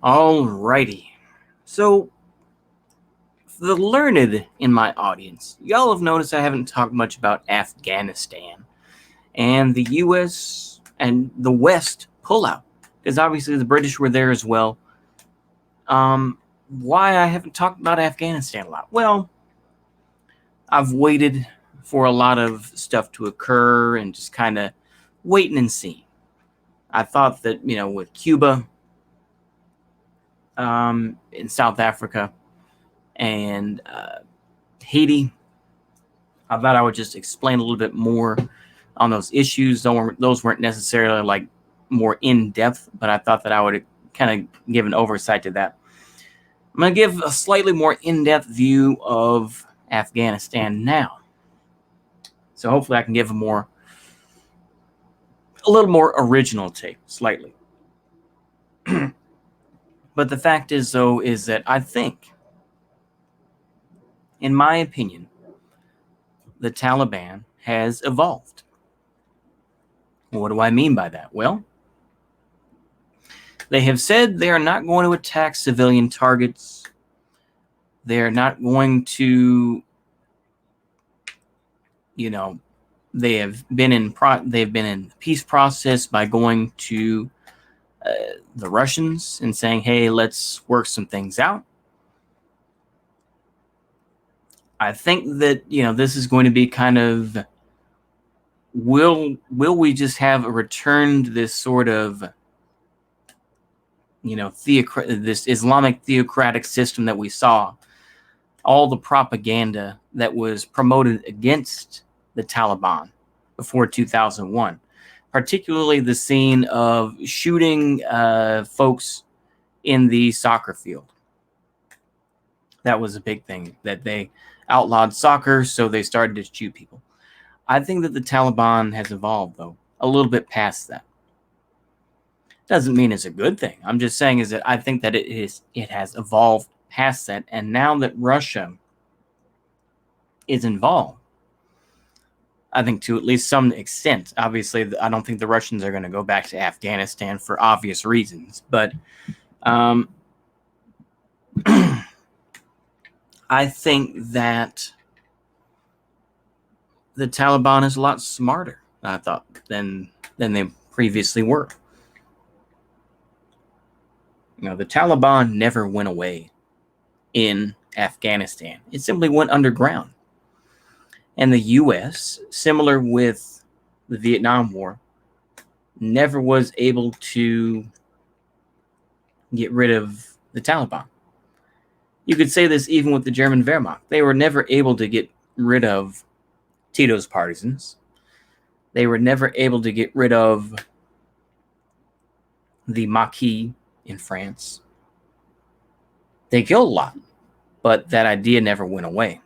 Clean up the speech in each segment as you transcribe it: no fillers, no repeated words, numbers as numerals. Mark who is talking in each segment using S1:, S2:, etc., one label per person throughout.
S1: Alrighty. So, for the learned in my audience, y'all have noticed I haven't talked much about Afghanistan and the U.S. and the West pullout, because obviously the British were there as well. Why I haven't talked about Afghanistan a lot? Well, I've waited for a lot of stuff to occur and just kind of waiting and seeing. I thought that, with Cuba, in South Africa, and Haiti, I thought I would just explain a little bit more on those issues. Those weren't necessarily like more in depth, but I thought that I would kind of give an oversight to that. I'm going to give a slightly more in-depth view of Afghanistan now. So hopefully I can give a little more original take, slightly. But the fact is, though, is that I think, in my opinion, the Taliban has evolved. What do I mean by that? Well, they have said they are not going to attack civilian targets. They are not going to, they've been in peace process by going to the Russians and saying, "Hey, let's work some things out." I think that this is going to be kind of, will we just have a return to this sort of this Islamic theocratic system that we saw, all the propaganda that was promoted against the Taliban before 2001, particularly the scene of shooting folks in the soccer field. That was a big thing, that they outlawed soccer, so they started to shoot people. I think that the Taliban has evolved, though, a little bit past that. Doesn't mean it's a good thing. I'm just saying is that I think that it has evolved past that, and now that Russia is involved, I think to at least some extent. Obviously, I don't think the Russians are going to go back to Afghanistan for obvious reasons, but I think that the Taliban is a lot smarter, I thought, than they previously were. The Taliban never went away in Afghanistan. It simply went underground. And the U.S., similar with the Vietnam War, never was able to get rid of the Taliban. You could say this even with the German Wehrmacht. They were never able to get rid of Tito's partisans. They were never able to get rid of the Maquis in France. They killed a lot, but that idea never went away.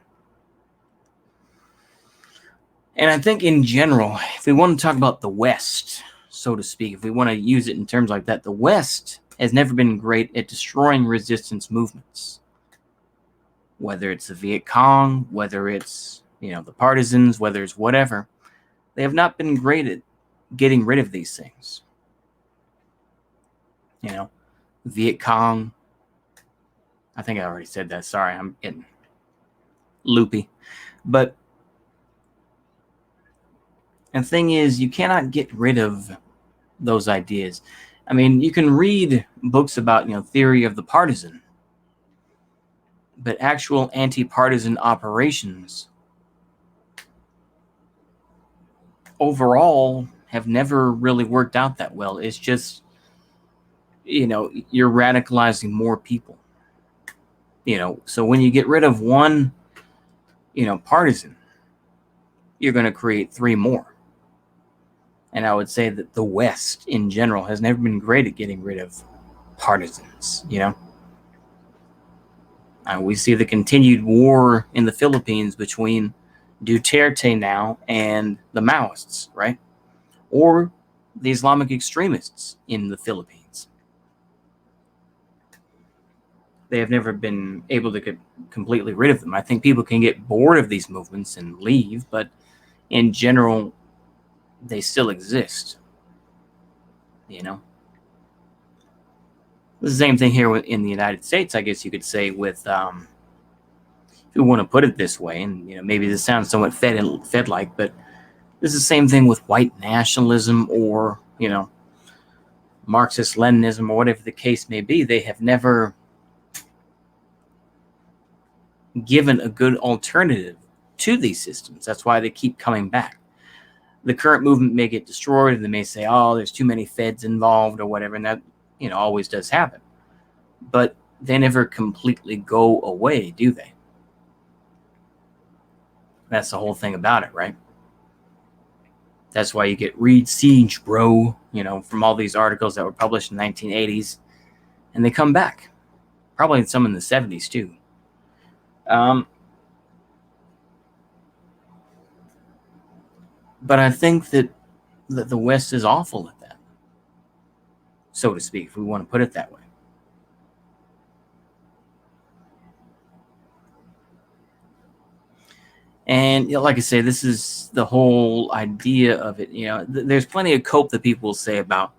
S1: And I think in general, if we want to talk about the West, so to speak, if we want to use it in terms like that, the West has never been great at destroying resistance movements. Whether it's the Viet Cong, whether it's, the partisans, whether it's whatever, they have not been great at getting rid of these things. Viet Cong, I think I already said that. Sorry, I'm getting loopy. But the thing is, you cannot get rid of those ideas. I mean, you can read books about, theory of the partisan, but actual anti-partisan operations overall have never really worked out that well. It's just, you're radicalizing more people. So when you get rid of one, partisan, you're going to create three more. And I would say that the West in general has never been great at getting rid of partisans, we see the continued war in the Philippines between Duterte now and the Maoists, right? Or the Islamic extremists in the Philippines. They have never been able to get completely rid of them. I think people can get bored of these movements and leave, but in general, they still exist, The same thing here in the United States, I guess you could say, with if you want to put it this way, and maybe this sounds somewhat Fed-like, but this is the same thing with white nationalism or Marxist-Leninism or whatever the case may be. They have never given a good alternative to these systems. That's why they keep coming back. The current movement may get destroyed, and they may say, "Oh, there's too many feds involved," or whatever, and that always does happen. But they never completely go away, do they? That's the whole thing about it, right? That's why you get Reed Siege, bro, from all these articles that were published in the 1980s, and they come back. Probably some in the 70s, too. But I think that the West is awful at that, so to speak, if we want to put it that way. And like I say, this is the whole idea of it. There's plenty of cope that people will say about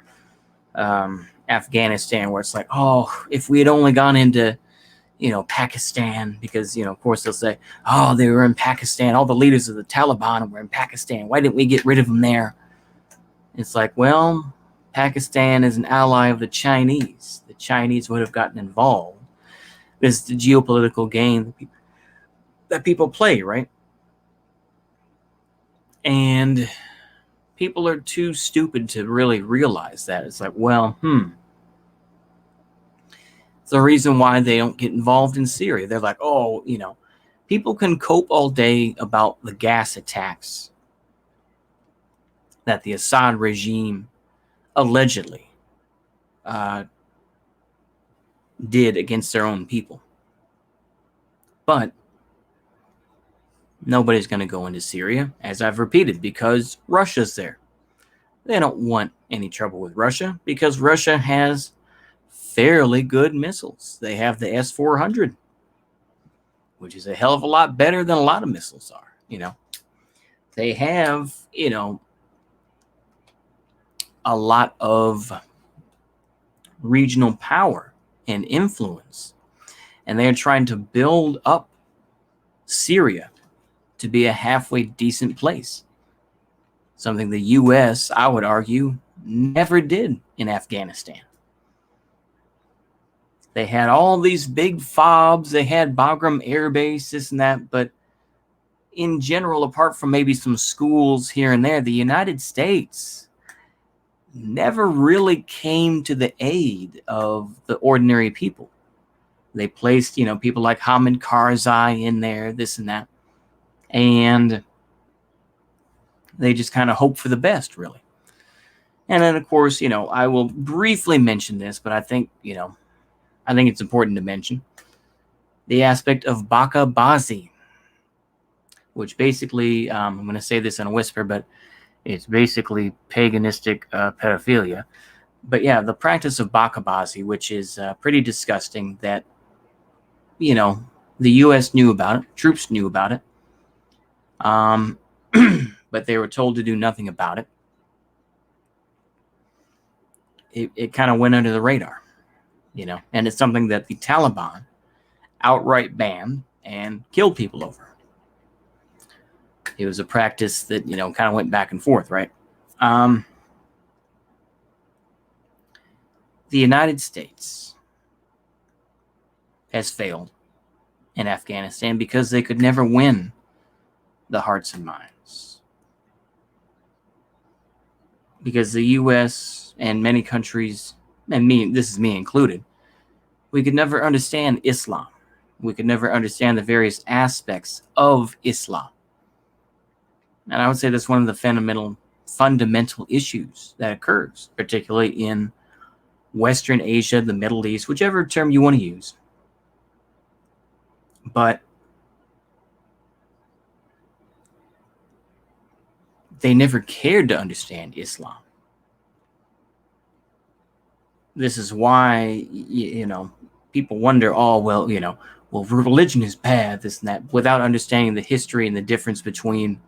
S1: Afghanistan, where it's like, oh, if we had only gone into Pakistan, because of course they'll say, oh, they were in Pakistan, all the leaders of the Taliban were in Pakistan, why didn't we get rid of them there? It's like, well, Pakistan is an ally of the Chinese. The Chinese would have gotten involved. This is the geopolitical game that people play, right? And people are too stupid to really realize that. It's like, well, it's the reason why they don't get involved in Syria. They're like, oh, people can cope all day about the gas attacks that the Assad regime allegedly did against their own people. But nobody's going to go into Syria, as I've repeated, because Russia's there. They don't want any trouble with Russia because Russia has fairly good missiles. They have the S-400, which is a hell of a lot better than a lot of missiles are. They have, a lot of regional power and influence, and they're trying to build up Syria to be a halfway decent place. Something the U.S., I would argue, never did in Afghanistan. They had all these big FOBs. They had Bagram Air Base, this and that. But in general, apart from maybe some schools here and there, the United States never really came to the aid of the ordinary people. They placed, people like Hamid Karzai in there, this and that. And they just kind of hope for the best, really. And then, of course, I will briefly mention this, but I think it's important to mention the aspect of Baka-Bazi, which basically, I'm going to say this in a whisper, but it's basically paganistic pedophilia. But yeah, the practice of Baka-Bazi, which is pretty disgusting, that, the U.S. knew about it, troops knew about it, but they were told to do nothing about it. It kind of went under the radar, and it's something that the Taliban outright banned and killed people over. It was a practice that, kind of went back and forth, right? The United States has failed in Afghanistan because they could never win the hearts and minds. Because the U.S. and many countries, and this is me included, we could never understand Islam. We could never understand the various aspects of Islam. And I would say that's one of the fundamental issues that occurs, particularly in Western Asia, the Middle East, whichever term you want to use. But they never cared to understand Islam. This is why, people wonder, oh, well, religion is bad, this and that, without understanding the history and the difference between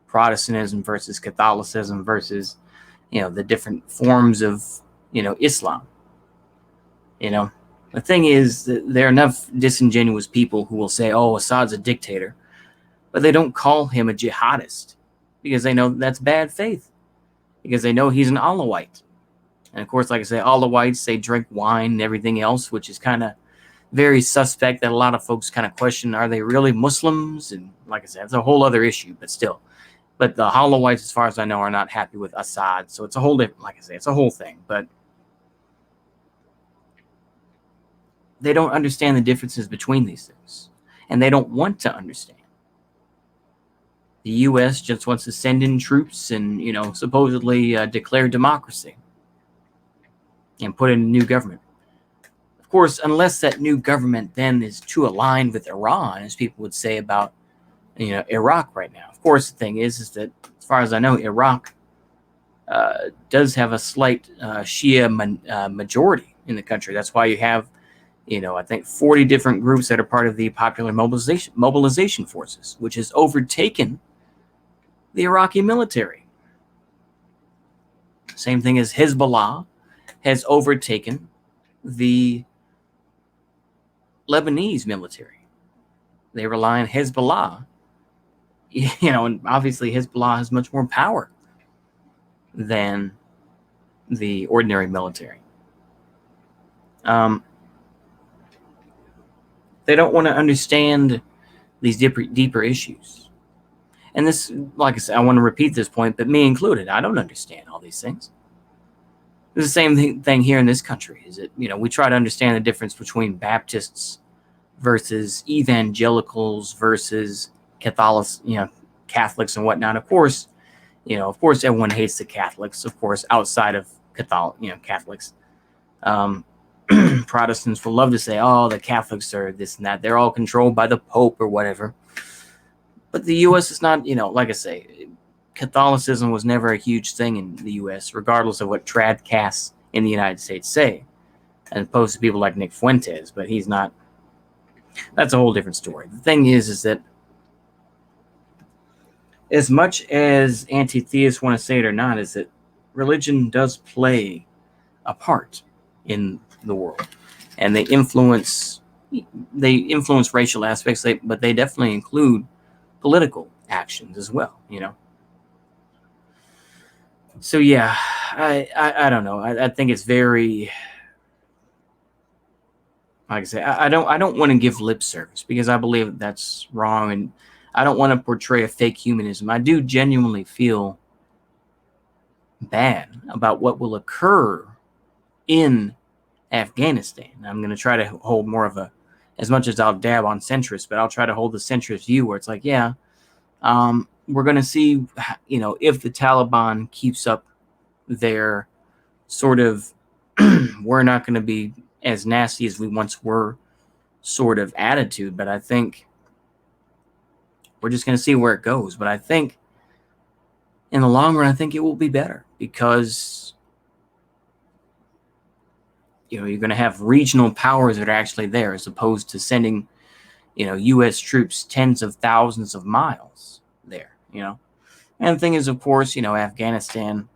S1: Protestantism versus Catholicism versus, the different forms of, Islam. You know, the thing is that there are enough disingenuous people who will say, "Oh, Assad's a dictator," but they don't call him a jihadist because they know that's bad faith, because they know he's an Alawite. And of course, like I say, Alawites, they drink wine and everything else, which is kind of very suspect, that a lot of folks kind of question, are they really Muslims? And like I said, it's a whole other issue, but still. But the Alawites, as far as I know, are not happy with Assad. So it's a whole different, like I say, it's a whole thing. But they don't understand the differences between these things. And they don't want to understand. The U.S. just wants to send in troops and, supposedly declare democracy and put in a new government. Of course, unless that new government then is too aligned with Iran, as people would say about, Iraq right now. Of course, the thing is that, as far as I know, Iraq does have a slight Shia majority in the country. That's why you have, I think 40 different groups that are part of the Popular Mobilization Forces, which has overtaken the Iraqi military. Same thing as Hezbollah has overtaken the Lebanese military. They rely on Hezbollah, and obviously Hezbollah has much more power than the ordinary military. They don't want to understand these deeper issues. And this, like I said, I want to repeat this point, but me included, I don't understand all these things. It's the same thing here in this country. Is it, we try to understand the difference between Baptists versus evangelicals versus Catholics and whatnot. Of course, everyone hates the Catholics. Of course, outside of Catholics, Protestants will love to say, "Oh, the Catholics are this and that. They're all controlled by the Pope or whatever." But the U.S. is not, like I say, Catholicism was never a huge thing in the U.S., regardless of what tradcasts in the United States say, as opposed to people like Nick Fuentes. But he's not. That's a whole different story. The thing is that as much as anti-theists want to say it or not, is that religion does play a part in the world, and they influence racial aspects, but they definitely include political actions as well. So yeah, I don't know. I think it's very, like I say, I don't want to give lip service, because I believe that's wrong, and I don't want to portray a fake humanism. I do genuinely feel bad about what will occur in Afghanistan. I'm going to try to hold more of a, as much as I'll dab on centrist, but I'll try to hold the centrist view where it's like, yeah, we're going to see, if the Taliban keeps up their sort of, we're not going to be as nasty as we once were sort of attitude. But I think we're just going to see where it goes. But I think in the long run, I think it will be better, because you're going to have regional powers that are actually there, as opposed to sending, U.S. troops tens of thousands of miles there, And the thing is, of course, Afghanistan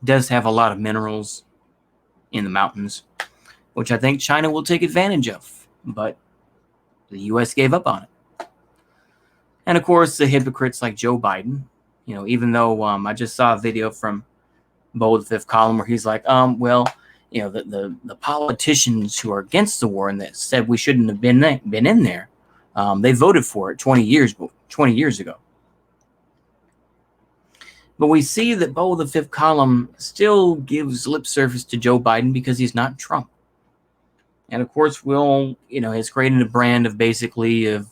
S1: does have a lot of minerals in the mountains, which I think China will take advantage of, but the U.S. gave up on it. And of course, the hypocrites like Joe Biden, even though I just saw a video from Bo the Fifth Column where he's like, well, the politicians who are against the war and that said we shouldn't have been in there, they voted for it 20 years ago. But we see that Bo the Fifth Column still gives lip service to Joe Biden because he's not Trump. And of course, has created a brand of basically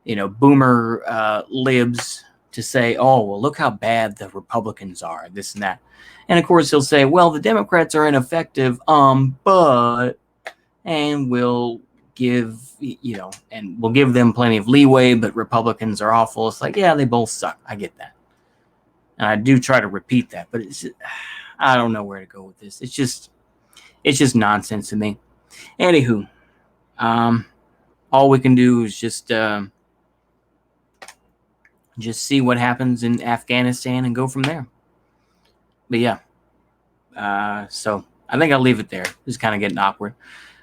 S1: boomer libs to say, oh, well, look how bad the Republicans are, this and that. And of course, he'll say, well, the Democrats are ineffective, and we'll give, and we'll give them plenty of leeway, but Republicans are awful. It's like, yeah, they both suck. I get that. And I do try to repeat that, but I don't know where to go with this. It's just nonsense to me. Anywho, all we can do is just see what happens in Afghanistan and go from there. But yeah, so I think I'll leave it there. It's kind of getting awkward.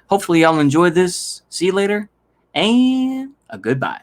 S1: Hopefully y'all enjoyed this. See you later, and a goodbye.